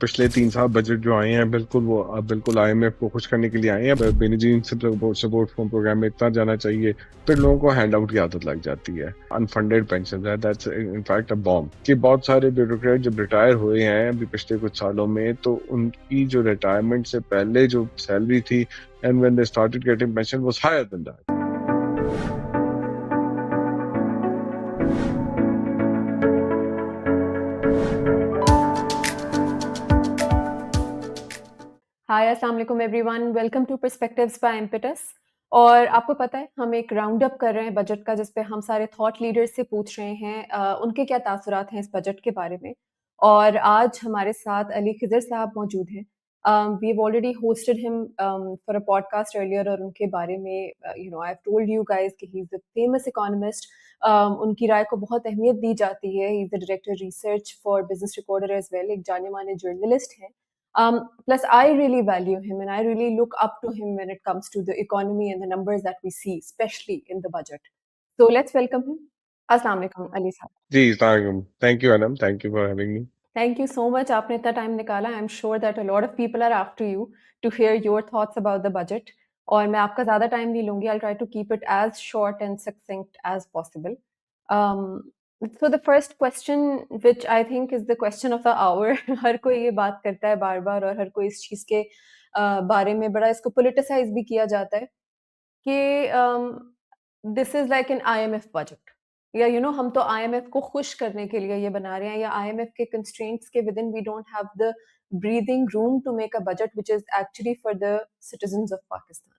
पिछले 3 साल बजट जो आए हैं बिल्कुल वो बिल्कुल आईएमएफ को खुश करने के लिए आए हैं। बेनिजीन सपोर्ट फॉर्म प्रोग्राम में इतना जाना चाहिए, फिर लोगों को हैंडआउट की आदत लग जाती है। अनफंडेड पेंशन है, दैट्स इनफैक्ट अ बॉम्ब कि बहुत सारे ब्यूरोक्रेट जब रिटायर हुए हैं अभी पिछले कुछ सालों में, तो उनकी जो रिटायरमेंट से पहले जो सैलरी थी and when they started getting pension was higher than that. Hi अस्सलाम वालेकुम everyone, welcome to perspectives by Impetus. और आपको पता है हम एक राउंड अप कर रहे हैं बजट का, जिस पे हम सारे थॉट लीडर्स से पूछ रहे हैं उनके क्या तासुरात हैं इस बजट के बारे में। और आज हमारे साथ अली खिज़र साहब मौजूद हैं। We have already hosted him for a podcast earlier, और उनके बारे में I have told you guys कि he is a famous economist. उनकी राय को बहुत अहमियत दी जाती है। He is the director research for Business Recorder as well, एक जाने माने जर्नलिस्ट हैं। Plus, I really value him and I really look up to him when it comes to the economy and the numbers that we see, especially in the budget. So let's welcome him. Assalamu alaikum, Ali sahab. जी, thank you Anam, thank you for having me. Thank you so much. आपने इतना time निकाला. I'm sure that a lot of people are after you to hear your thoughts about the budget. और मैं आपका ज़्यादा time नहीं लूँगी. I'll try to keep it as short and succinct as possible. Um, so the first question, which I think is the question of the hour, हर कोई ये बात करता है बार-बार, और हर कोई इस चीज़ के बारे में बड़ा इसको politicize भी किया जाता है कि this is like an IMF budget, या हम तो आईएमएफ को खुश करने के लिए ये बना रहे हैं, या आईएमएफ के कंस्ट्रेंट्स के within we don't have the breathing room to make a budget which is actually for the citizens of Pakistan.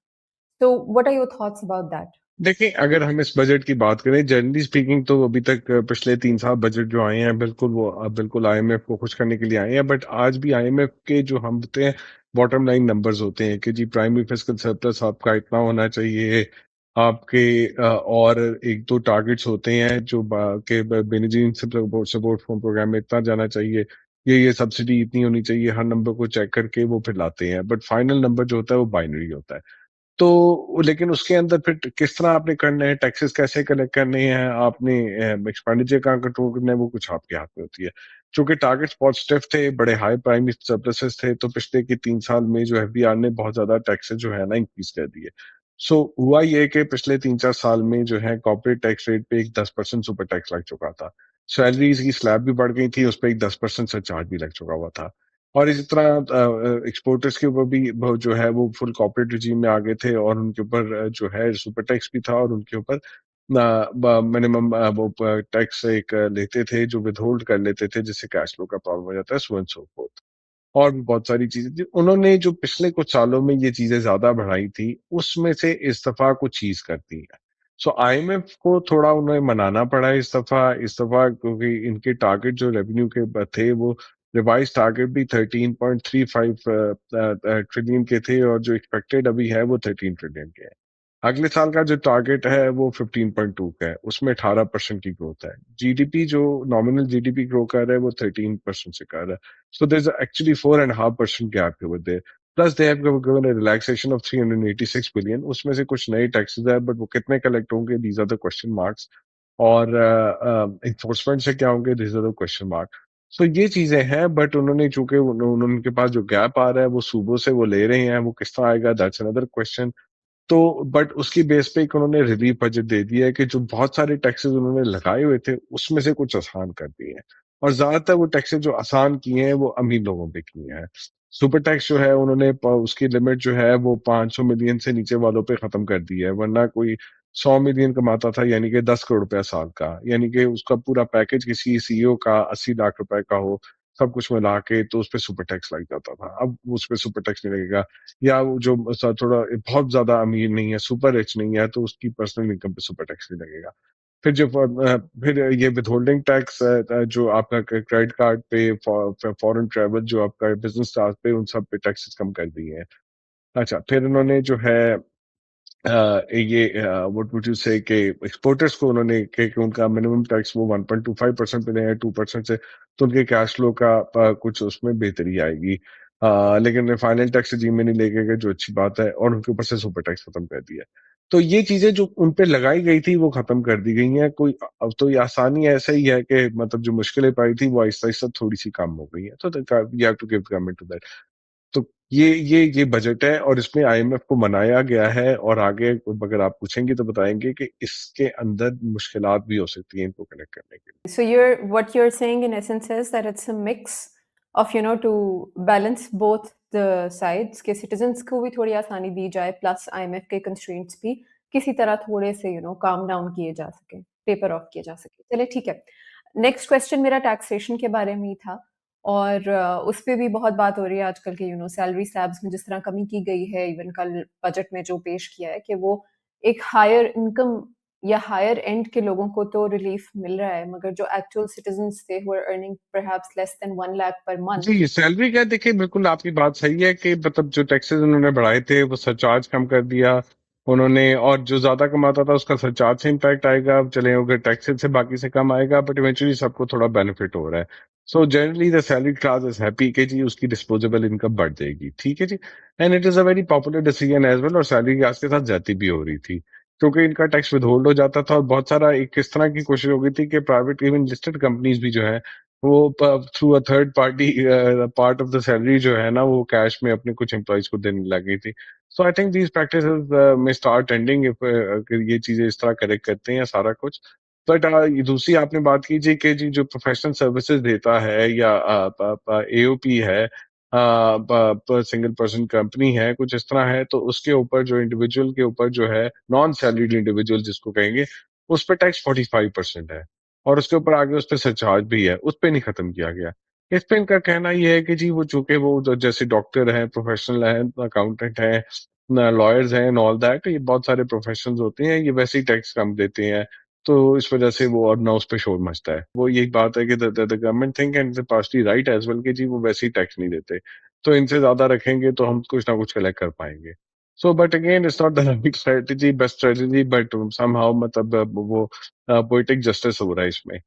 So what are your thoughts about that? देखिए, अगर हम इस बजट की बात करें जनरली स्पीकिंग, तो अभी तक पिछले 3 साल बजट जो आए हैं बिल्कुल वो बिल्कुल आईएमएफ को खुश करने के लिए आए हैं। बट आज भी आईएमएफ के जो हम होते हैं बॉटम लाइन नंबर्स होते हैं कि जी प्राइमरी फिस्कल सरप्लस आपका इतना होना चाहिए। आपके और 1-2 टारगेट्स होते हैं जो बेनिजीन सपोर्ट फॉर्म प्रोग्राम में इतना जाना चाहिए। ये सब्सिडी इतनी होनी चाहिए, हर नंबर को चेक करके वो फिर लाते हैं। बट फाइनल नंबर जो होता है वो बाइनरी होता है। तो लेकिन उसके अंदर फिर किस तरह आपने करना है, टैक्सेस कैसे कलेक्ट करने हैं, आपने एक्सपेंडिचर कहाँ कंट्रोल करना है, वो कुछ आपके हाथ में होती है। चूँकि टारगेट्स पॉजिटिव थे, बड़े हाई प्राइमरी सरप्लसेस थे, तो पिछले के 3 साल में जो एफबीआर ने बहुत ज़्यादा टैक्सेस जो है ना इंक्रीज़ कर दिए। सो हुआ ये कि पिछले 3-4 साल में जो है कॉर्पोरेट टैक्स रेट पे एक 10% सुपर टैक्स लग चुका था। सैलरीज़ की स्लैब भी बढ़ गई थी, उसपे एक 10% सरचार्ज भी लग चुका हुआ था। और इसी तरह एक्सपोर्टर्स के ऊपर भी जो है वो फुल कॉर्पोरेट रिजीम में आ गए थे, और उनके ऊपर जो है सुपर टैक्स भी था, और उनके ऊपर मिनिमम वो टैक्स एक लेते थे जो विदहोल्ड कर लेते थे, जिससे कैश फ्लो का प्रॉब्लम हो जाता है, सो एंड सो फोर्थ। और भी बहुत सारी चीजें थी। उन्होंने जो पिछले कुछ सालों में ये चीजें ज्यादा बढ़ाई थी, उसमें से इस दफा कुछ चीज कर दी है। सो आईएमएफ को थोड़ा उन्हें मनाना पड़ा इस दफा क्योंकि इनके टारगेट जो रेवेन्यू के थे वो रिवाइज टारगेट भी 13.35 ट्रिलियन के थे, और जो एक्सपेक्टेड अभी है वो 13 ट्रिलियन के है। अगले साल का जो टारगेट है वो 15.2 का है, उसमें 18% की ग्रोथ है। जीडीपी जो नॉमिनल जीडीपी ग्रो कर रहा है वो 13% से कर रहा है। So there's actually 4.5% gap over there. Plus they have given a relaxation of 386 billion. उसमें से कुछ नए टैक्सेस है, बट वो कितने कलेक्ट होंगे, these are the question marks. और enforcement से क्या होंगे, these are the question mark. So ये चीजें हैं, बट उन्होंने चूंकि उनके पास जो गैप आ रहा है वो सूबों से वो ले रहे हैं, वो किस तरह आएगा, दैट्स अनदर क्वेश्चन। तो बट उसकी बेस पे एक उन्होंने रिलीफ बजट दे दिया है कि जो बहुत सारे टैक्सेस उन्होंने लगाए हुए थे उसमें से कुछ आसान कर दिए हैं, और ज्यादातर वो टैक्सेस जो आसान किए हैं वो अमीर लोगों पे किए हैं। सुपर टैक्स जो है उन्होंने उसकी लिमिट जो है वो 500 मिलियन से नीचे वालों पे खत्म कर दी है, वरना कोई 100 मिलियन कमाता था यानी कि 10 करोड़ रुपया साल का, यानी कि उसका पूरा पैकेज किसी सीईओ का 80 लाख रुपए का हो, सब कुछ मिला के, तो उस पे सुपर टैक्स लग जाता था। अब उस पे सुपर टैक्स नहीं लगेगा। या वो जो थोड़ा बहुत ज्यादा अमीर नहीं है, सुपर रिच नहीं है, तो उसकी पर्सनल इनकम पे सुपर टैक्स नहीं लगेगा। फिर ये विथहोल्डिंग टैक्स जो आपका क्रेडिट कार्ड पे, फॉरेन ट्रेवल जो आपका बिजनेस क्लास पे, उन सब पे टैक्सेस कम कर दिए हैं। अच्छा, फिर उन्होंने जो है ये व्हाट वुड यू से कि एक्सपोर्टर्स को उन्होंने कि उनका मिनिमम टैक्स वो 1.25% पे ले आए 2% से, तो उनके कैश फ्लो का कुछ उसमें बेहतरी आएगी। लेकिन फाइनल टैक्स regime में नहीं लेके गए, जो अच्छी बात है, और उनके ऊपर से सुपर टैक्स खत्म कर दिया। तो ये चीजें जो उन पे लगाई गई थी वो खत्म कर दी गई हैं। कोई अब तो ये आसानी ऐसा ही है कि मतलब जो मुश्किलें पाई थी वो आहिस्ता आहिस्ता थोड़ी सी कम हो गई है, तो you have to give government to that. तो ये बजट है और इसमें आईएमएफ को मनाया गया है, और आगे अगर आप पूछेंगे तो बताएंगे कि इसके अंदर मुश्किलात भी हो सकती हैं इनको कनेक्ट करने के लिए। So what you're saying in essence is that it's a mix of, to balance both the sides, कि citizens को भी थोड़ी आसानी दी जाए, प्लस आईएमएफ के कंस्ट्रेंट्स भी किसी तरह थोड़े से काम डाउन किए जा सके, टेपर ऑफ किए जा सके। चलिए ठीक है। नेक्स्ट क्वेश्चन मेरा टैक्सेशन के बारे में ही था, और उस पे भी बहुत बात हो रही है आजकल के सैलरी स्लैब्स में जिस तरह कमी की गई है, इवन कल बजट में जो पेश किया है कि वो एक हायर इनकम या हायर एंड के लोगों को तो रिलीफ मिल रहा है, मगर जो एक्चुअल सिटीजन्स थे who are earning perhaps less than 1 lakh per month. Ji, salary क्या, देखिए बिल्कुल आपकी बात सही है कि मतलब जो टैक्सेस उन्होंने बढ़ाए थे वो सरचार्ज कम कर दिया उन्होंने, और जो ज्यादा कमाता था उसका सरचार्ज से इम्पैक्ट आएगा, चले अगर टैक्सेस से बाकी से कम आएगा, बट इवेंचुअली सबको थोड़ा बेनिफिट हो रहा है। So generally the salary class is happy कि जी उसकी डिस्पोजेबल इनकम बढ़ जाएगी, ठीक है जी। And it is a very popular decision as well, और सैलरी क्लास के साथ जाती भी हो रही थी क्योंकि इनका टैक्स विदहोल्ड हो जाता था, और बहुत सारा एक इस तरह की कोशिश हो गई थी कि प्राइवेट इवन लिस्टेड कंपनीज भी जो है वो through a third party part of the salary जो है ना वो कैश में अपने कुछ एम्प्लॉयज को देने लग गई थी। सो आई थिंक दीज प्रैक्टिसेस में स्टार्ट एंडिंग इफ अगर ये चीजें इस तरह करेक्ट करते हैं सारा कुछ। बट दूसरी आपने बात की जी कि जी जो प्रोफेशनल सर्विसेज देता है या एओपी है, सिंगल पर्सन कंपनी है, कुछ इस तरह है, तो उसके ऊपर जो इंडिविजुअल के ऊपर जो है नॉन सैलरीड इंडिविजुअल जिसको कहेंगे उस पर टैक्स 45% है, और उसके ऊपर आगे उस पर सरचार्ज भी है, उस पे नहीं खत्म किया गया। इस पे इनका कहना ये है कि जी वो चूंकि वो जैसे डॉक्टर हैं, प्रोफेशनल हैं, अकाउंटेंट हैं, लॉयर्स हैं एंड ऑल दैट, ये बहुत सारे प्रोफेशंस होते हैं, ये वैसे ही टैक्स कम देते हैं, तो इस वजह से वो और ना उस पे शोर मचता है। वो यही बात है कि the government think and the partly right as well कि जी वो वैसे ही टैक्स नहीं देते, तो इनसे ज्यादा रखेंगे तो हम कुछ ना कुछ कलेक्ट कर पाएंगे। So but again it's not the right strategy, best strategy, but somehow मतलब वो पोएटिक जस्टिस हो रहा है इसमें।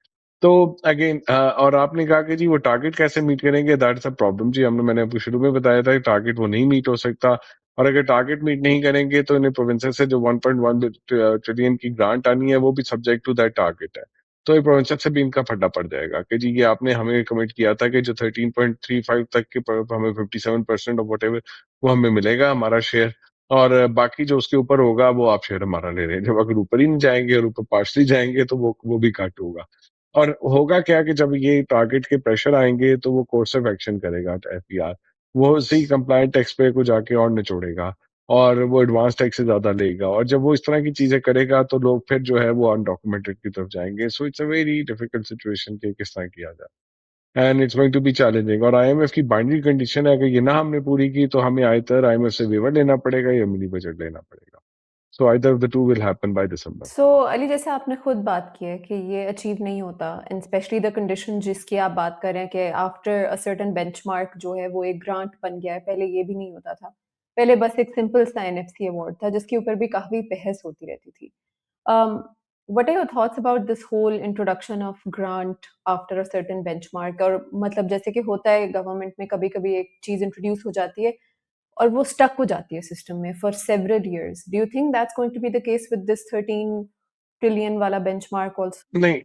तो अगेन और आपने कहा कि जी वो टारगेट कैसे मीट करेंगे, दैट्स अ प्रॉब्लम जी। मैंने आपको शुरू में बताया था कि टारगेट वो नहीं मीट हो सकता, और अगर टारगेट मीट नहीं करेंगे तो इन्हें प्रोविंसेस से जो 1.1 ट्रिलियन की ग्रांट आनी है वो भी सब्जेक्ट टू दैट टारगेट है। तो ये प्रोविंसेस से भी इनका फड्डा पड़ जाएगा कि जी ये आपने हमें कमिट किया था कि जो 13.35 तक के हमें 57% ऑफ वट एवर वो हमें मिलेगा हमारा शेयर, और बाकी जो उसके ऊपर होगा वो आप शेयर हमारा ले रहे हैं। जब अगर ऊपर ही नहीं जाएंगे और ऊपर पार्शली जाएंगे तो वो भी कट होगा। और होगा क्या कि जब ये टारगेट के प्रेशर आएंगे तो वो कोर्स ऑफ एक्शन करेगा एफपीआर, वो उसी कंप्लायंट टैक्स पे को जाके और निचोड़ेगा, और वो एडवांस टैक्स से ज्यादा लेगा, और जब वो इस तरह की चीजें करेगा तो लोग फिर जो है वो अनडॉक्यूमेंटेड की तरफ जाएंगे। So it's a very difficult situation कि किस तरह किया जाए, and it's going to be challenging. और आईएमएफ की बाइंडिंग कंडीशन है कि ये ना हमने पूरी की तो हमें आयतर आईएमएफ से वेवर लेना पड़ेगा या मिनी बजट लेना पड़ेगा। So either the two will happen by December. So Ali, जैसे आपने खुद बात की है कि ये अचीव नहीं होता, एंड स्पेशली द कंडीशन जिसकी आप बात कर रहे हैं कि आफ्टर अ सर्टेन बेंचमार्क जो है वो एक ग्रांट बन गया है, पहले ये भी नहीं होता था। पहले बस एक सिंपल सा एनएफसी अवार्ड था जिसके ऊपर भी काफी बहस होती रहती थी। What are your thoughts about this whole introduction of grant after a certain benchmark? और मतलब जैसे कि होता है गवर्नमेंट में कभी-कभी एक चीज़ इंट्रोड्यूस हो जाती है और वो स्टक हो जाती है सिस्टम में for several years. Do you think that's going to be the case with this 13 trillion वाला बेंचमार्क आल्सो? नहीं,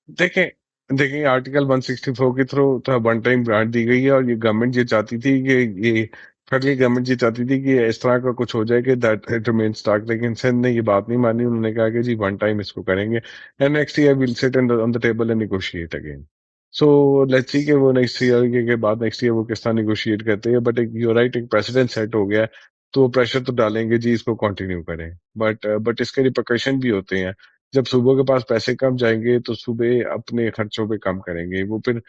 देखें देखें आर्टिकल 164 के थ्रू तो वन टाइम ग्रांट दी गई है, और ये गवर्नमेंट ये चाहती थी कि ये फेडरल गवर्नमेंट ये चाहती थी कि इस तरह का कुछ हो जाए कि दैट इट रिमेन स्टार्क, लेकिन सिंध ने ये बात नहीं मानी। उन्होंने कहा कि जी वन टाइम इसको करेंगे, and next year will sit on the table and negotiate again. So let's see कि वो नेक्स्ट ईयर के बाद नेक्स्ट ईयर वो किस तरह निगोशिएट करते हैं, बट एक यू राइट एक प्रेसिडेंट सेट हो गया है, तो वो प्रेशर तो डालेंगे जी इसको कंटिन्यू करें। बट इसके रिpercussion भी होते हैं। जब सूबों के पास पैसे कम जाएंगे तो सूबे अपने खर्चों पे कम करेंगे, वो फिर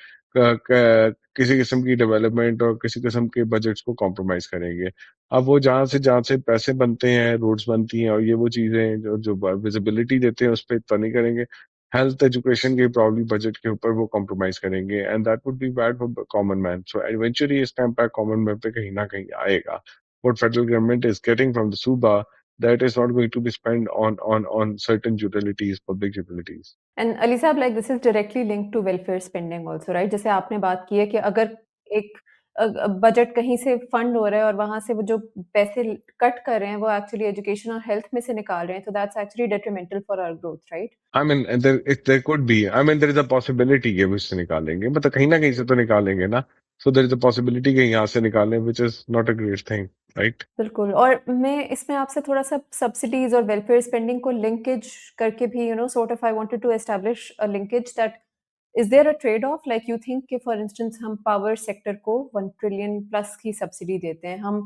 किसी किस्म की डेवलपमेंट और किसी किस्म के बजट्स को कॉम्प्रोमाइज करेंगे। अब वो जहाँ से पैसे बनते हैं, रोड्स बनती हैं, और ये वो चीजें जो जो विजिबिलिटी देते हैं उस पर इतना नहीं करेंगे। हेल्थ एजुकेशन के प्रॉब्लम बजट के ऊपर वो कॉम्प्रोमाइज करेंगे, and that would be bad for common man. So eventually इसका इम्पैक्ट कॉमन मैन पे कहीं ना कहीं आएगा। What federal government is getting from the सूबा, that is not going to be spent on certain utilities, public utilities. And Ali साहब, like this is directly linked to welfare spending also, right? जैसे आपने बात की है कि अगर एक बजट कहीं से फंड हो रहा है और वहाँ से वो जो पैसे कट कर रहे हैं, वो एक्चुअली एजुकेशन और हेल्थ में से निकाल रहे हैं, तो that's actually detrimental for our growth, right? I mean there could be, I mean there is a possibility कि वो इससे निकालेंगे, मतलब कहीं ना कहीं से तो निकालेंगे ना। So there is a possibility कि यहाँ से निकालें, which is not a great thing, right? बिल्कुल। और मैं इसमें आपसे थोड़ा-सा सब्सिडीज़ और वेलफेयर स्पेंडिंग को लिंकेज करके भी sort of I wanted to establish a linkage that is there a trade off like you think कि फॉर इंस्टेंस हम पावर सेक्टर को 1 ट्रिलियन प्लस की सब्सिडी देते हैं। हम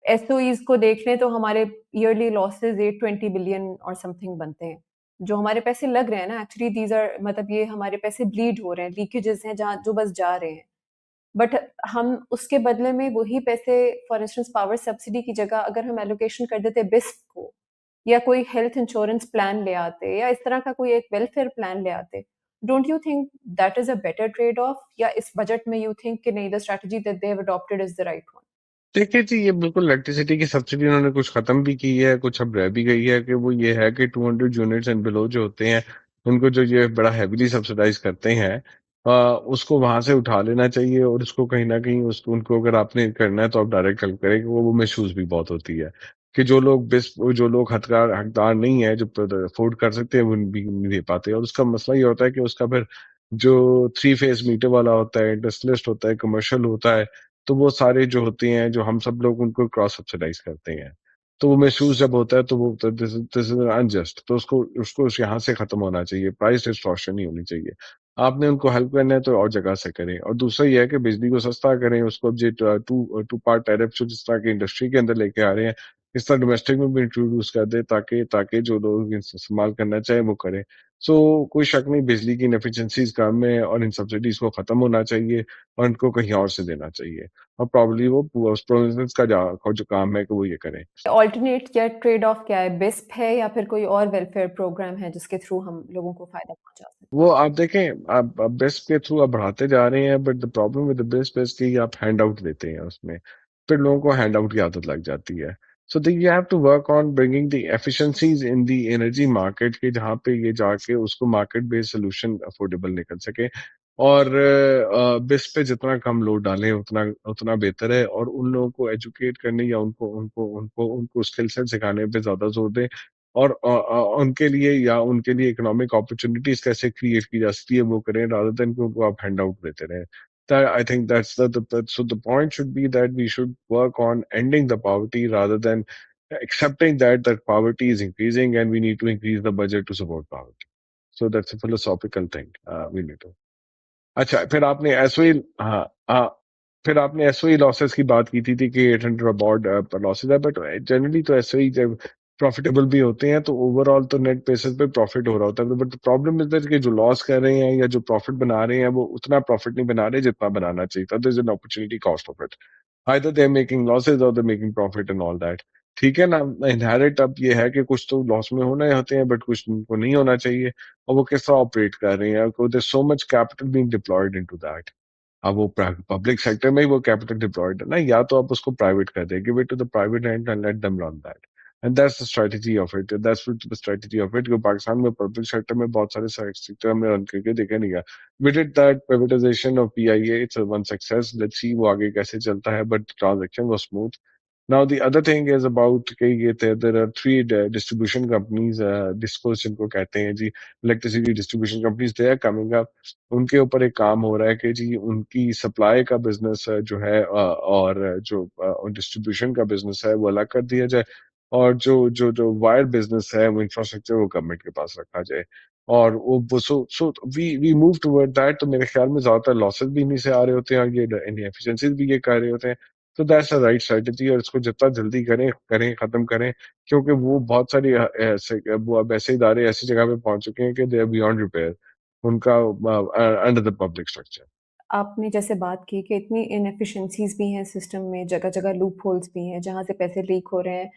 एसओईज़ को देख लें तो हमारे ईयरली लॉसेस 820 बिलियन और समथिंग बनते हैं। जो हमारे पैसे लग रहे हैं ना एक्चुअली दीज़ आर मतलब ये हमारे पैसे ब्लीड हो रहे हैं, लीकेजेस हैं जहाँ जो बस जा रहे हैं। बट हम उसके बदले में वही पैसे फॉर इंस्टेंस पावर सब्सिडी की जगह अगर हम एलोकेशन कर देते बिस्प को या कोई हेल्थ इंश्योरेंस प्लान ले आते या इस तरह का कोई एक वेलफेयर प्लान ले आते, don't you think that is a better trade off या इस बजट में यू थिंक कि नहीं the strategy that they have adopted is the right one? देखिए जी, ये बिल्कुल इलेक्ट्रिसिटी की सब्सिडी उन्होंने कुछ खत्म भी की है, कुछ अब रह भी गई है कि वो ये है कि 200 यूनिट्स एंड बिलो जो होते हैं, उनको जो ये बड़ा हेवीली सब्सिडाइज़ करते हैं, उसको वहाँ से उठा लेना चाहिए और उसको कहीं न कहीं उसको उनको अगर आपने करना है तो आप डायरेक्ट हेल्प करें, वो मिसयूज़ भी बहुत होती है। कि जो लोग हकदार नहीं है, जो अफ़ोर्ड कर सकते हैं, वो भी नहीं दे पाते और उसका मसला ये होता है कि उसका फिर जो 3 फेज़ मीटर वाला होता है, इंडस्ट्रियलिस्ट होता है, कमर्शियल होता है, तो वो सारे जो होते हैं, जो हम सब लोग उनको क्रॉस सब्सिडाइज़ करते हैं। तो वो मिसयूज़ जब होता है तो वो तो दिस इज़ अनजस्ट, तो उसको उसको यहाँ से खत्म होना चाहिए, प्राइस डिस्टॉर्शन नहीं होनी चाहिए। आपने उनको हेल्प करना है तो और जगह से करें और दूसरा ये है कि बिजली को सस्ता करें, उसको अब जे टू पार्ट टैरिफ जो जिस तरह की इंडस्ट्री के अंदर लेके आ रहे हैं, इस तरह डोमेस्टिक में भी इंट्रोड्यूस कर दें ताकि ताकि जो लोग इस्तेमाल करना चाहें वो करें। सो कोई शक नहीं, बिजली की इनएफिशिएंसीज़ कम है और इन सब्सिडीज़ को खत्म होना चाहिए और इनको कहीं और से देना चाहिए। और प्रॉब्ली वो प्रोविंसेस का जो काम है कि वो ये करें। ऑल्टरनेट या ट्रेड ऑफ क्या है? बिस्प है या फिर कोई और वेलफेयर प्रोग्राम है जिसके थ्रू हम लोगों को फ़ायदा पहुँचा सकते हैं? वो आप देखें, आप बेस्ट के थ्रू आप बढ़ाते जा रहे हैं, but the problem with the best is कि आप हैंडआउट देते हैं उसमें, फिर लोगों को हैंडआउट की आदत लग जाती है। So the you have to work on bringing the efficiencies in the energy market के, जहाँ पे ये जाके उसको मार्केट बेस्ड सॉल्यूशन अफोर्डेबल निकल सके और बेस पे जितना कम लोड डालें उतना उतना बेहतर है और उन लोगों को एजुकेट करने या उनको स्किल सेट सिखाने पे ज़्यादा जोर दें और उनके लिए इकोनॉमिक अपॉर्चुनिटीज़ कैसे क्रिएट की जा सकती है वो करें, रादर देन कि उनको आप हैंडआउट देते रहें। That I think that's so the point should be that we should work on ending the poverty rather than accepting that poverty is increasing and we need to increase the budget to support poverty. So that's a philosophical thing we need to. अच्छा, फिर आपने SOE, हाँ, हाँ, फिर आपने SOE losses की बात की थी कि 800 अबाउट पर लॉसेस है, बट जनरली तो एसओई जब प्रॉफिटेबल भी होते हैं तो ओवरऑल तो नेट बेसिस पे प्रॉफिट हो रहा होता है, but the problem is that कि जो लॉस कर रहे हैं या जो प्रॉफिट बना रहे हैं वो उतना प्रॉफिट नहीं बना रहे जितना बनाना चाहिए था। There is an opportunity cost of it, either they are making losses और they making profit and all that. ठीक है ना, इनहेरिट अब ये है कि कुछ तो लॉस में होने होते हैं बट कुछ को नहीं होना चाहिए और वो किस तरह ऑपरेट कर रहे हैं, there so much capital being deployed into that. अब वो पब्लिक सेक्टर में ही वो कैपिटल डिप्लॉयड है ना, या तो आप उसको प्राइवेट कर दें, give it to the private and let them run that, and that's the strategy of it, that's the strategy of it. Pakistan में पब्लिक सेक्टर में बहुत सारे सेक्टर हमने रन करके देखा नहीं है। We did that privatisation of PIA, it's one success, let's see वो आगे कैसे चलता है, but transaction was smooth. Now the other thing is about कि ये there are three distribution companies, discos जिनको कहते हैं जी, electricity distribution companies, they are coming up. उनके ऊपर एक काम हो रहा है कि जी उनकी सप्लाई का बिजनेस जो है और जो डिस्ट्रीब्यूशन का बिजनेस है वो अलग कर दिया जाए और जो वायर बिजनेस है वो इंफ्रास्ट्रक्चर वो गवर्नमेंट के पास रखा जाए और वो so we move toward that. तो मेरे ख्याल में ज्यादातर लॉसेस भी इन्हीं से आ रहे होते हैं और ये इनएफिशिएंसीज भी ये कर रहे होते हैं। तो दैट्स अ राइट स्ट्रेटजी और इसको जितना जल्दी करें खत्म करें, क्योंकि वो बहुत सारी ऐसे वो अब ऐसे इदारे ऐसी जगह पे पहुंच चुके हैं कि दे आर बियॉन्ड रिपेयर, उनका अंडर द पब्लिक स्ट्रक्चर। आपने जैसे बात की कि इतनी इनएफिशिएंसीज़ भी हैं सिस्टम में, जगह-जगह लूप होल्स भी हैं, जहाँ से पैसे लीक हो रहे हैं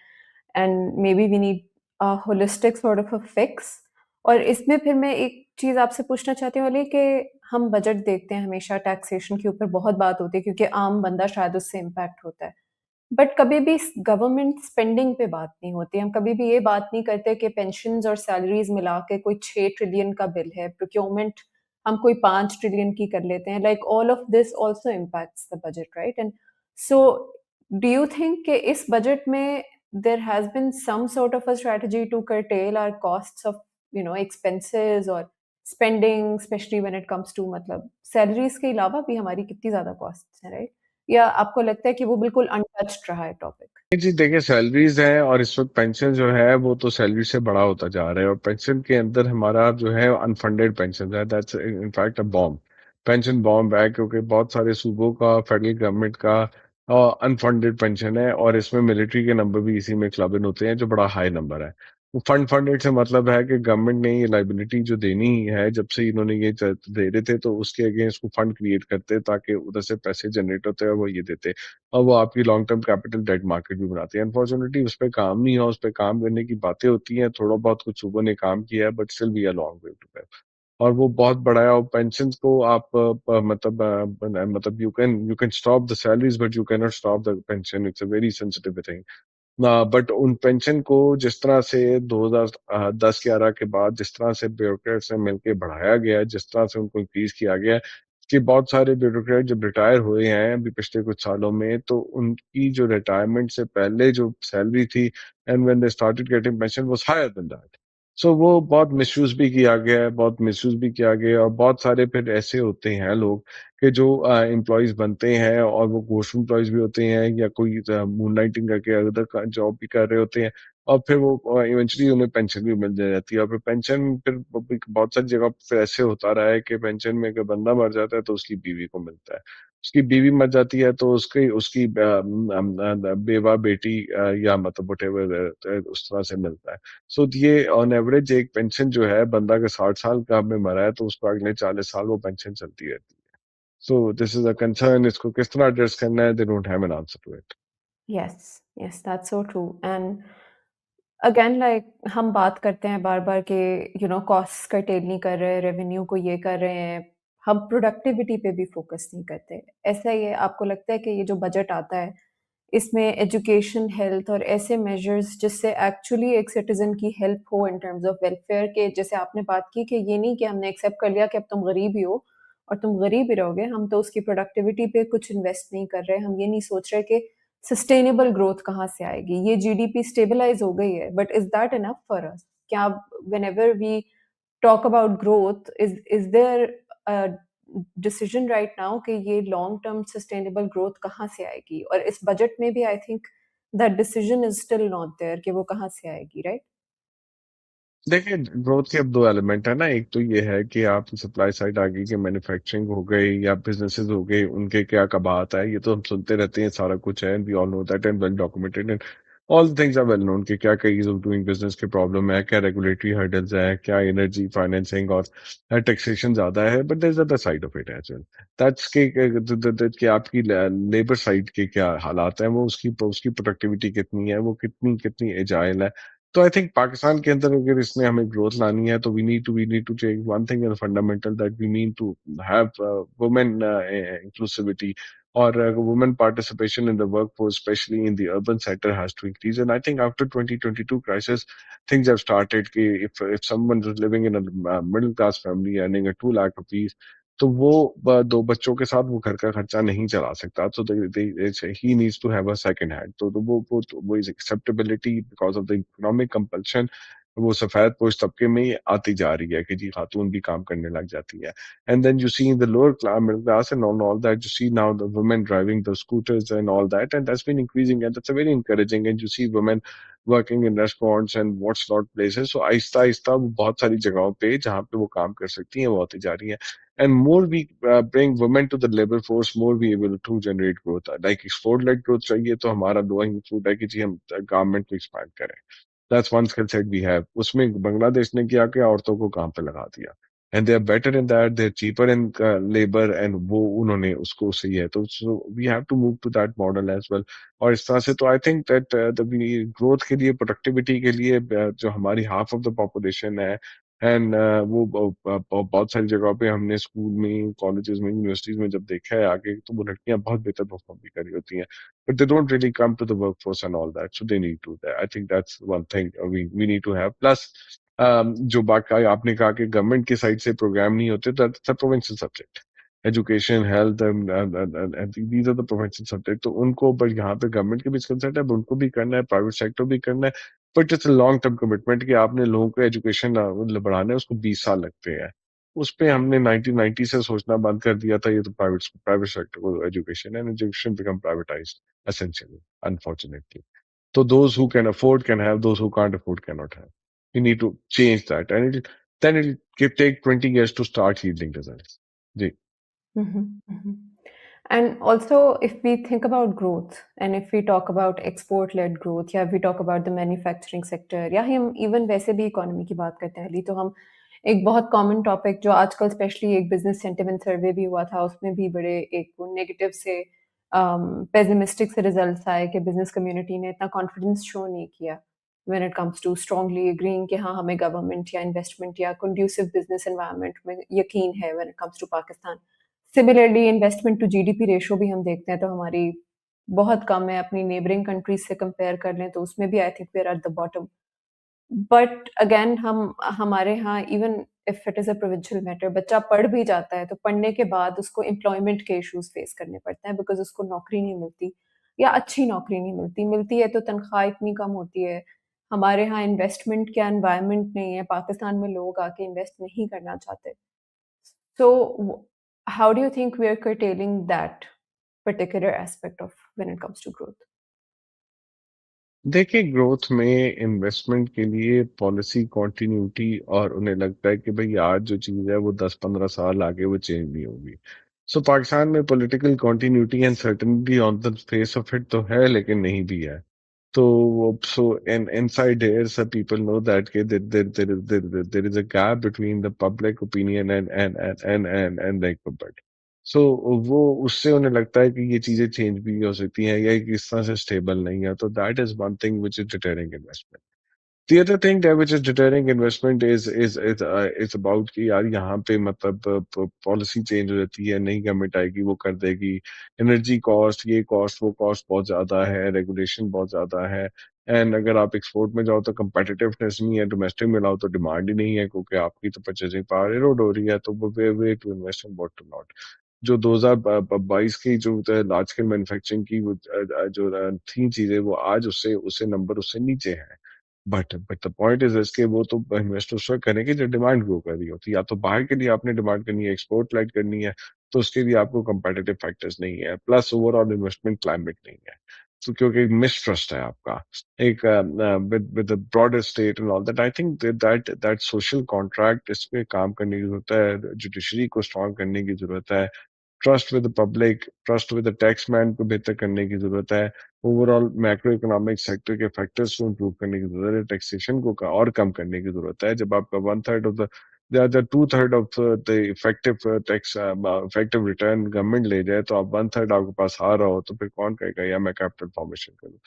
and maybe we need a holistic sort of a fix. और इसमें फिर मैं एक चीज़ आपसे पूछना चाहती हूँ अली कि हम बजट देखते हैं हमेशा टैक्सेशन के ऊपर बहुत बात होती है क्योंकि आम बंदा शायद उससे इम्पैक्ट होता है। बट कभी भी गवर्नमेंट स्पेंडिंग पे बात नहीं होती। हम कभी भी ये बात नहीं करते कि पेंशन्स और सैलरीज़ मिला के कोई 6 ट्रिलियन का बिल है, प्रोक्योरमेंट हम कोई 5 ट्रिलियन की कर लेते हैं, like all of this also impacts the budget, right? And so do you think कि इस बजट में there has been some sort of a strategy to curtail our costs of, expenses or spending, especially when it comes to मतलब salaries के अलावा भी हमारी कितनी ज्यादा कॉस्ट्स हैं, राइट? या आपको लगता है कि वो बिल्कुल अनटच्ड रहा है टॉपिक? जी देखिए, सैलरीज है और इस वक्त पेंशन जो है वो तो सैलरी से बड़ा होता जा रहा है, और पेंशन के अंदर हमारा जो है अनफंडेड पेंशन है, that's in fact a bomb. Pension bomb है, क्योंकि बहुत सारे सूबों का, फेडरल गवर्नमेंट का अनफंडेड पेंशन है, और इसमें मिलिट्री के नंबर भी इसी में क्लब इन होते हैं, जो बड़ा हाई नंबर है। वो फंडेड से मतलब है कि गवर्नमेंट ने ये लाइबिलिटी जो देनी है, जब से इन्होंने ये दे रहे थे, तो उसके अगेंस्ट को फंड क्रिएट करते, ताकि उधर से पैसे जनरेट होते हैं और वो ये देते, और वो आपकी long term capital debt market भी बनाती है। अनफॉर्चुनेटली उस पर काम नहीं है, उस पर काम करने की बातें होती हैं, थोड़ा बहुत कुछ सूबों ने काम किया है, but still we are long way to. और वो बहुत बड़ा है, और पेंशन को आप मतलब you can stop the salaries, but you can not stop the pension, it's a very sensitive thing. But उन पेंशन को जिस तरह से 2010-11 के बाद जिस तरह से ब्यूरोक्रेट से मिलकर बढ़ाया गया है, जिस तरह से उनको इंक्रीज किया गया है, कि बहुत सारे ब्यूरोक्रेट जब रिटायर हुए हैं अभी पिछले कुछ सालों में, तो उनकी जो रिटायरमेंट से पहले जो सैलरी थी, and when they started getting pension was higher than that. So वो बहुत मिसयूज भी किया गया है, बहुत मिसयूज भी किया गया है, और बहुत सारे फिर ऐसे होते हैं लोग कि जो एम्प्लॉयज बनते हैं, और वो घोस्ट एम्प्लॉयज भी होते हैं, या कोई मूनलाइटिंग करके अदर जॉब भी कर रहे होते हैं, और फिर वो इवेंचुअली उन्हें पेंशन भी मिल जाती है। और फिर पेंशन फिर बहुत सारी जगह फिर ऐसे होता रहा है कि पेंशन में अगर बंदा मर जाता है तो उसकी बीवी को मिलता है, उसकी बीवी मर जाती है तो उसकी उसकी बेवा बेटी या मतलब वटेवर उस तरह से मिलता है। सो ये ऑन एवरेज एक पेंशन जो है, बंदा अगर 60 साल का में मरा है तो उसको अगले 40 साल वो पेंशन चलती रहती है। So this is a concern. इसको किस तरह एड्रेस करना है? They don't have an answer to it. Yes, yes, that's so true. And again like हम बात करते हैं बार-बार कि कॉस्ट्स कर्टेल नहीं कर रहे, रेवेन्यू को ये कर रहे हैं, हम प्रोडक्टिविटी पे भी फोकस नहीं करते। ऐसा ही है, आपको लगता है कि ये जो बजट आता है, इसमें एजुकेशन, हेल्थ और ऐसे मेजर्स जिससे एक्चुअली एक सिटीज़न की हेल्प हो इन टर्म्स ऑफ वेलफेयर के, जैसे आपने बात की कि ये नहीं कि हमने एक्सेप्ट कर लिया कि अब तुम गरीब ही हो और तुम गरीब ही रहोगे, हम तो उसकी प्रोडक्टिविटी पे कुछ इन्वेस्ट नहीं कर रहे, हम ये नहीं सोच रहे कि सस्टेनेबल ग्रोथ कहाँ से आएगी? ये जीडीपी स्टेबलाइज़ हो गई है, but is that enough for us? क्या whenever we talk about growth, is there a decision right now कि ये लॉन्ग टर्म सस्टेनेबल ग्रोथ कहाँ से आएगी? और इस बजट में भी I think that decision is still not there कि वो कहाँ से आएगी, राइट? देखिए, ग्रोथ के अब दो एलिमेंट है ना। एक तो ये है कि आप सप्लाई साइड आगे की मैन्युफैक्चरिंग हो गई या बिजनेसेस हो गए, उनके क्या कबात है, ये तो हम सुनते रहते हैं, सारा कुछ है, we all know that and well documented, and all things are well known कि क्या क्या ईज ऑफ डूइंग बिजनेस के प्रॉब्लम है, क्या रेगुलेटरी हर्डल्स है, क्या एनर्जी फाइनेंसिंग और टैक्सेशन ज्यादा है, but there is other side of it as well. That's कि आपकी लेबर साइड के क्या हालात हैं, वो उसकी उसकी प्रोडक्टिविटी कितनी है, वो कितनी कितनी एजाइल है। तो आई थिंक पाकिस्तान के अंदर अगर इसमें हमें ग्रोथ लानी है, तो we need to take one thing in fundamental, that we need to have women inclusivity, और women participation in the workforce, especially in the urban sector, has to increase. And I think after 2022 crisis, things have started. कि if someone is living in a middle class family earning a 2 lakh rupees, तो वो दो बच्चों के साथ वो घर का खर्चा नहीं चला सकता, तो he needs to have a second hand. तो वो is acceptability because of the economic compulsion, वो सफेद पोश तबके में ही आती जा रही है कि जी खातून भी काम करने लग जाती है। And then you see in the lower class, middle class, and all that, you see now the women driving the scooters and all that, and that's been increasing, and that's a very encouraging. And you see women working in restaurants and what's not places. So Aahista Aahista वो बहुत सारी जगहों पे जहाँ पे वो काम कर सकती हैं वो आती जा रही हैं। And more we bring women to the labor force, more we able to generate growth. Like export led growth चाहिए, तो हमारा low hanging fruit है कि जी हम government को expand करें। That's one skill set we have. उसमें बांग्लादेश ने क्या किया, औरतों को काम पे लगा दिया, and they are better in that, they are cheaper in labour, and वो उन्होंने उसको सही है, तो we have to move to that model as well. और इस तरह से तो I think that the growth के लिए, प्रोडक्टिविटी के लिए, जो हमारी हाफ ऑफ द पॉपुलेशन है, एंड वो बहुत सारी जगहों पे हमने स्कूल में, कॉलेजेस में, यूनिवर्सिटीज में जब देखा है आगे, तो वो लड़कियां बहुत बेहतर परफॉर्म भी कर रही होती हैं, but they don't really come to the workforce and all that. So they need to. I think that's one thing we need to have. Plus, जो बाकी आपने कहा कि गवर्नमेंट की साइड से प्रोग्राम नहीं होते, that's a provincial subject. Education, health, these are the provincial subject. तो उनको, बट यहाँ पे गवर्नमेंट के भी कंसर्न है, उनको भी करना है, प्राइवेट सेक्टर भी करना है। But it's a long term commitment कि आपने लोगों को एजुकेशन मतलब बढ़ाना है, उसको 20 साल लगते हैं। उस पे हमने 1990 से सोचना बंद कर दिया था। ये तो प्राइवेट प्राइवेट सेक्टर को education, and education become privatised essentially, unfortunately. So those who can afford can have, those who can't afford cannot have. You need to change that, and then it'll take 20 years to start yielding results. जी. Mhm, mhm. And also, if we think about growth, and if we talk about export-led growth, या if we talk about the manufacturing sector, या हम even वैसे भी economy की बात करते हैं अली, तो हम एक बहुत कॉमन टॉपिक जो आजकल स्पेशली एक बिजनेस सेंटिमेंट सर्वे भी हुआ था, उसमें भी बड़े एक वो नेगेटिव से पेसिमिस्टिक से रिजल्ट्स आए कि बिजनेस कम्युनिटी ने इतना कॉन्फिडेंस शो नहीं किया when it comes to strongly agreeing कि हाँ हमें गवर्नमेंट या इन्वेस्टमेंट या कंड्यूसिव बिजनेस एनवायरनमेंट में यकीन है when it comes to Pakistan. Similarly investment to GDP ratio भी हम देखते हैं तो हमारी बहुत कम है, अपनी नेबरिंग कंट्रीज से कंपेयर कर लें तो उसमें भी I think we are at the bottom. But again हम हमारे यहाँ even if it is a provincial matter, बच्चा पढ़ भी जाता है तो पढ़ने के बाद उसको एम्प्लॉयमेंट के इश्यूज फेस करने पड़ते हैं बिकॉज उसको नौकरी नहीं मिलती या अच्छी नौकरी नहीं मिलती, मिलती है तो तनख्वाह इतनी कम होती है। हमारे यहाँ इन्वेस्टमेंट का एनवायरनमेंट नहीं है, पाकिस्तान में लोग आके इन्वेस्ट नहीं करना चाहते। So, how do you think we are curtailing that particular aspect of when it comes to growth? देखिए, ग्रोथ में इन्वेस्टमेंट के लिए पॉलिसी कॉन्टिन्यूटी, और उन्हें लगता है कि भाई आज जो चीज है वो 10-15 साल आगे वो चेंज नहीं होगी। सो पाकिस्तान में political continuity and certainty on the face of it तो है, लेकिन नहीं भी है। तो सो एंड इनसाइड हियर सब पीपल नो दैट के there is a gap between the public opinion and the government. So वो उससे उन्हें लगता है कि ये चीजें चेंज भी हो सकती हैं, या ये इस तरह से स्टेबल नहीं है। तो that is one thing which is deterring investment. The other thing that which is deterring investment is about कि यार यहाँ पे मतलब पॉलिसी चेंज हो जाती है, नई गवर्नमेंट आएगी वो कर देगी, एनर्जी कॉस्ट, ये कॉस्ट, वो कॉस्ट बहुत ज्यादा है, रेगुलेशन बहुत ज्यादा है। एंड अगर आप एक्सपोर्ट में जाओ तो competitiveness नहीं है, डोमेस्टिक में लाओ तो डिमांड ही नहीं है, क्योंकि आपकी तो परचेजिंग पावर एरोड हो रही है। तो वो way to invest in what to not. जो 2022 की जो लार्ज स्केल मैन्युफैक्चरिंग की जो थी चीजें, वो आज उससे उससे नंबर उससे नीचे है। बट द पॉइंट इज इसके वो तो इन्वेस्ट उस वक्त करेंगे जब डिमांड ग्रो कर रही होती है। या तो बाहर के लिए आपने डिमांड करनी है, एक्सपोर्ट लाइट करनी है, तो उसके लिए आपको कंपेटिटिव फैक्टर्स नहीं है, प्लस ओवरऑल इन्वेस्टमेंट क्लाइमेट नहीं है। तो क्योंकि मिसट्रस्ट है आपका एक with broader state and all that, I think that that social contract, इस पे काम करने की जरूरत है, जुडिशरी को स्ट्रॉन्ग करने की जरूरत है, trust with the public, trust with the Taxmann को बेहतर करने की जरूरत है, ओवरऑल मैक्रो इकोनॉमिक सेक्टर के फैक्टर्स को इम्प्रूव करने की जरूरत है, टैक्सेशन को और कम करने की जरूरत है। जब आपका one third of the two third of the effective tax effective return government ले जाए, तो आप वन थर्ड आपके पास आ रहा हो, तो फिर कौन कहेगा या मैं कैपिटल फॉर्मेशन करूँ।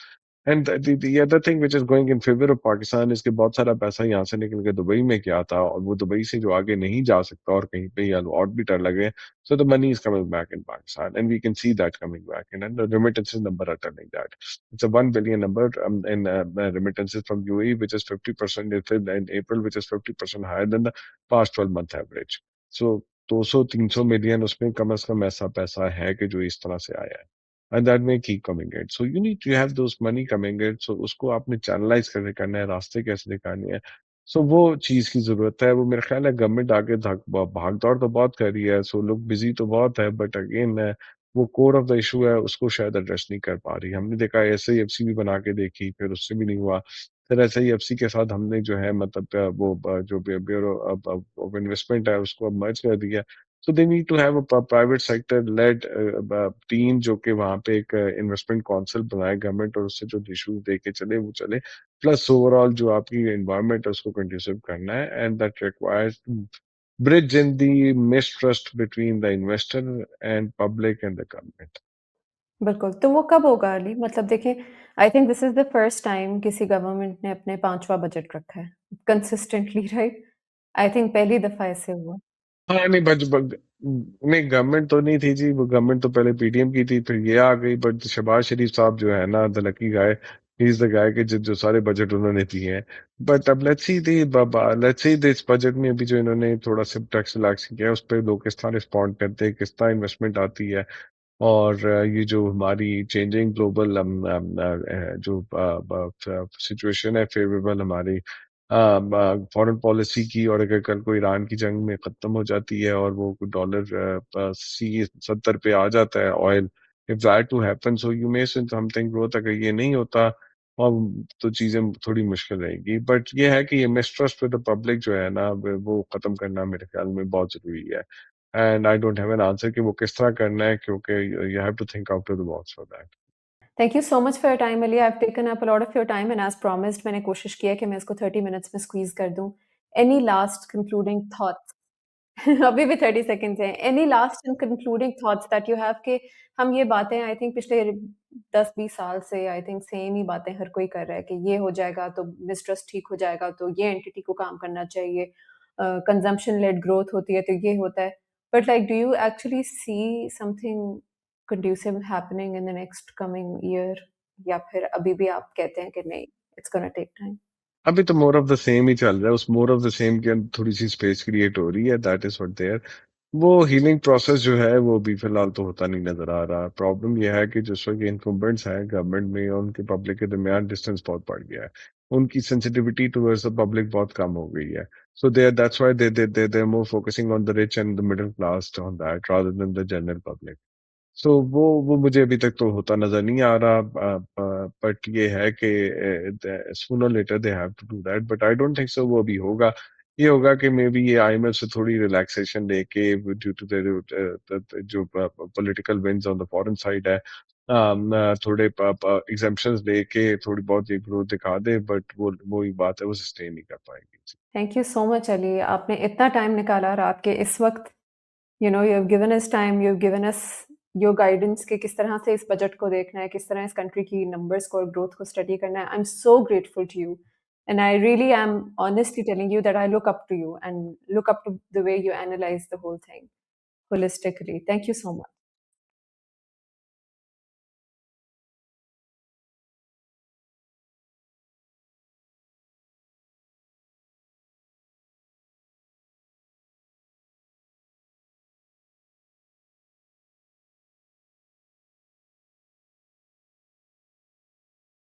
And the other thing which is going in favor of Pakistan is कि बहुत सारा पैसा यहाँ से निकल के दुबई में क्या था, और वो दुबई से जो आगे नहीं जा सकता और कहीं पे या और भी डर लगे, so the money is coming back in Pakistan and we can see that coming back, and the remittances number are telling that it's a 1 billion number in remittances from UAE, which is 50% in April, which is 50% higher than the past 12-month average. So 200-300 million उसमें कम से कम ऐसा पैसा है कि जो इस तरह से आया है, and that may keep coming in. So you need to have those money coming in. So उसको आपने चैनलाइज कैसे करना है, रास्ते कैसे दिखाने हैं। सो वो चीज की जरूरत है। वो मेरा ख्याल है गवर्नमेंट आगे भाग दौड़ तो बहुत कर रही है, सो लोग बिजी तो बहुत है, बट अगेन वो कोर ऑफ द इशू है, उसको शायद एड्रेस नहीं कर पा रही। हमने देखा SIFC भी बना के देखी, फिर उससे भी नहीं हुआ। फिर SIFC के साथ हमने जो है मतलब जो ब्यूरो ऑफ इन्वेस्टमेंट है उसको अब मर्ज कर दिया। So they need to have a private sector led team जो कि वहां पे एक इन्वेस्टमेंट काउंसिल बनाए गवर्नमेंट, और उससे जो इश्यूज दे के चले वो चले, प्लस ओवरऑल जो आपकी एनवायरनमेंट है उसको कंड्यूसिव करना है, and that requires bridge in the mistrust between the investor and public and the government. बिल्कुल, तो वो कब होगा अली? मतलब देखिए, I think this is the first time किसी गवर्नमेंट ने अपने 5वाँ बजट रखा है, कंसिस्टेंटली राइट? आई थिंक पहली दफ़ा ऐसे हुआ। हाँ नहीं नहीं, गवर्नमेंट तो नहीं थी जी, वो गवर्नमेंट तो पहले PTM की थी, फिर ये आ गई, बट शहबाज शरीफ साहब जो है ना, the lucky guy, he is the guy कि जो सारे बजट उन्होंने दिए हैं। बट अब लेट्स सी दिस बजट में अभी जो इन्होंने थोड़ा सिर्फ टैक्स रिलैक्स किया है, उस पे लोग किस तरह रिस्पॉन्ड करते हैं, किस तरह इन्वेस्टमेंट आती है। और ये जो हमारी चेंजिंग ग्लोबल जो सिचुएशन है फेवरेबल हमारी फॉरेन पॉलिसी की, और अगर कल को ईरान की जंग में खत्म हो जाती है और वो डॉलर सी 70 पे आ जाता है oil, if that to happen so you may see something growth, अगर ये नहीं होता और तो चीजें थोड़ी मुश्किल रहेगी। बट ये है कि ये मिसट्रस्ट विद द पब्लिक जो है ना वो खत्म करना मेरे ख्याल में बहुत जरूरी है। And I don't have an answer कि वो किस तरह करना है, क्योंकि you have to think out of the box for that. Thank you so much for your time Ali. I have taken up a lot of your time and as promised मैंने कोशिश की है कि मैं इसको 30 मिनट्स में स्क्वीज़ कर दूँ। Any last concluding thoughts? अभी भी 30 सेकंड्स हैं। Any last and concluding thoughts that you have कि हम ये बातें आई थिंक पिछले 10-20 साल से आई थिंक सेम ही बातें हर कोई कर रहा है कि ये हो जाएगा तो मिसट्रस्ट ठीक हो जाएगा, तो ये एंटिटी को काम करना चाहिए। कंजम्पशन लेड ग्रोथ होती है तो ये होता है। But like do you actually see something conducive happening in the next coming year या फिर अभी भी आप कहते हैं कि नहीं, इट्स गोना टेक टाइम? अभी तो मोर ऑफ द सेम ही चल रहा है, उस मोर ऑफ द सेम के अंदर थोड़ी सी स्पेस क्रिएट हो रही है, दैट इज व्हाट देयर। वो हीलिंग प्रोसेस जो है वो भी फिलहाल तो होता नहीं नजर आ रहा। प्रॉब्लम ये है कि जिस वक्त इनकम्बेंट्स हैं गवर्नमेंट में और उनके पब्लिक के दरमियान डिस्टेंस बहुत बढ़ गया है, उनकी सेंसिटिविटी टुवर्ड्स द पब्लिक बहुत कम हो गई है। So they that's why they are more focusing on the rich and the middle class on that rather than the general public. So वो मुझे अभी तक तो होता नज़र नहीं आ रहा। बट ये है कि sooner later they have to do that, but I don't think so वो अभी होगा। ये होगा कि मे बी ये आईएमएफ से थोड़ी रिलैक्सेशन लेके ड्यू टू जो political winds on the foreign side है, थोड़े एग्जेम्पशंस लेके थोड़ी बहुत ये ग्रोथ दिखा दे, बट वो ही बात है, वो सस्टेन नहीं कर पाएगी। Thank you so much Ali, आपने इतना टाइम निकाला रात के इस वक़्त। You know, you have given us time, you have given us your guidance कि किस तरह से इस बजट को देखना है, किस तरह इस कंट्री की नंबर्स को और ग्रोथ को स्टडी करना है। I am so grateful to you and I really am honestly telling you that I look up to you and look up to the way you analyse the whole thing holistically. Thank you so much.